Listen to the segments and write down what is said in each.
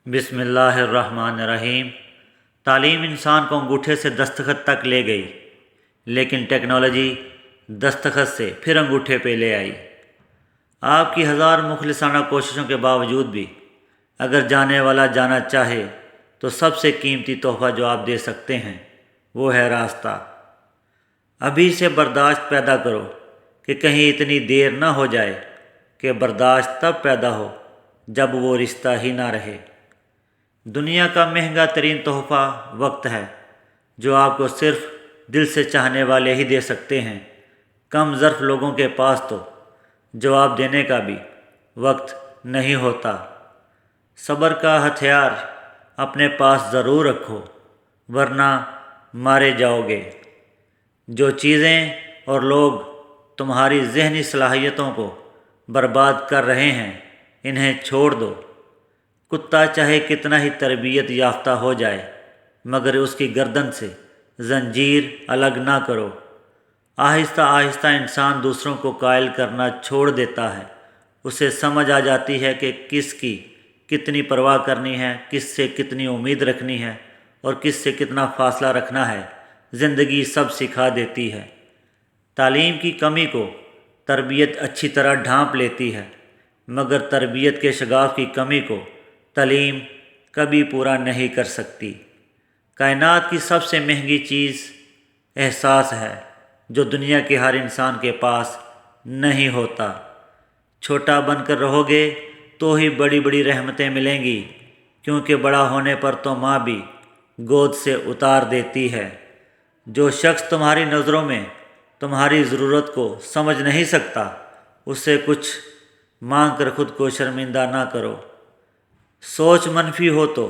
बिस्मिल्लाहिर्रहमानिर्रहीम। तालीम इंसान को अंगूठे से दस्तखत तक ले गई, लेकिन टेक्नोलॉजी दस्तखत से फिर अंगूठे पे ले आई। आपकी हज़ार मुखलिसाना कोशिशों के बावजूद भी अगर जाने वाला जाना चाहे तो सबसे कीमती तोहफ़ा जो आप दे सकते हैं वो है रास्ता। अभी से बर्दाश्त पैदा करो कि कहीं इतनी देर ना हो जाए कि बर्दाश्त तब पैदा हो जब वो रिश्ता ही ना रहे। दुनिया का महंगा तरीन तोहफ़ा वक्त है, जो आपको सिर्फ दिल से चाहने वाले ही दे सकते हैं। कम ज़र्फ़ लोगों के पास तो जवाब देने का भी वक्त नहीं होता। सब्र का हथियार अपने पास ज़रूर रखो, वरना मारे जाओगे। जो चीज़ें और लोग तुम्हारी ज़हनी सलाहियतों को बर्बाद कर रहे हैं, इन्हें छोड़ दो। कुत्ता चाहे कितना ही तरबियत याफ्ता हो जाए, मगर उसकी गर्दन से जंजीर अलग ना करो। आहिस्ता आहिस्ता इंसान दूसरों को कायल करना छोड़ देता है। उसे समझ आ जाती है कि किसकी कितनी परवाह करनी है, किससे कितनी उम्मीद रखनी है और किससे कितना फ़ासला रखना है। ज़िंदगी सब सिखा देती है। तालीम की कमी को तरबियत अच्छी तरह ढांप लेती है, मगर तरबियत के शगाफ की कमी को तालीम कभी पूरा नहीं कर सकती। कायनात की सबसे महंगी चीज़ एहसास है, जो दुनिया के हर इंसान के पास नहीं होता। छोटा बनकर रहोगे तो ही बड़ी बड़ी रहमतें मिलेंगी, क्योंकि बड़ा होने पर तो माँ भी गोद से उतार देती है। जो शख्स तुम्हारी नज़रों में तुम्हारी ज़रूरत को समझ नहीं सकता, उससे कुछ मांग कर खुद को शर्मिंदा ना करो। सोच मनफी हो तो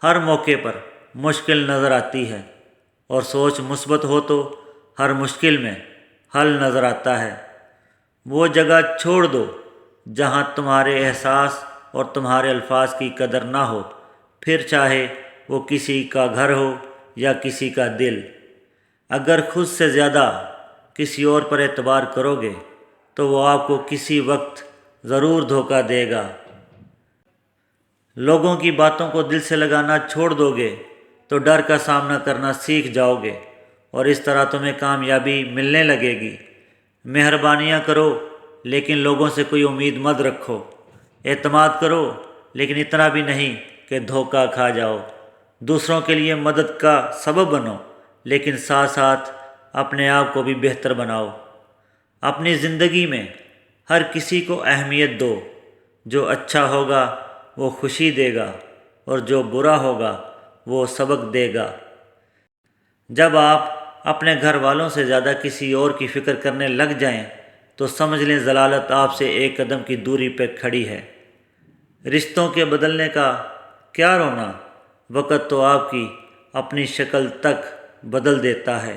हर मौके पर मुश्किल नज़र आती है, और सोच मुस्बत हो तो हर मुश्किल में हल नज़र आता है। वो जगह छोड़ दो जहाँ तुम्हारे एहसास और तुम्हारे अल्फाज की कदर ना हो, फिर चाहे वो किसी का घर हो या किसी का दिल। अगर खुद से ज़्यादा किसी और पर एतबार करोगे तो वो आपको किसी वक्त ज़रूर धोखा देगा। लोगों की बातों को दिल से लगाना छोड़ दोगे तो डर का सामना करना सीख जाओगे, और इस तरह तुम्हें कामयाबी मिलने लगेगी। मेहरबानियाँ करो, लेकिन लोगों से कोई उम्मीद मत रखो। एतमाद करो, लेकिन इतना भी नहीं कि धोखा खा जाओ। दूसरों के लिए मदद का सबब बनो, लेकिन साथ साथ अपने आप को भी बेहतर बनाओ। अपनी ज़िंदगी में हर किसी को अहमियत दो। जो अच्छा होगा वो खुशी देगा, और जो बुरा होगा वो सबक देगा। जब आप अपने घर वालों से ज़्यादा किसी और की फ़िक्र करने लग जाएं, तो समझ लें ज़लालत आपसे एक कदम की दूरी पर खड़ी है। रिश्तों के बदलने का क्या रोना, वक़्त तो आपकी अपनी शक्ल तक बदल देता है।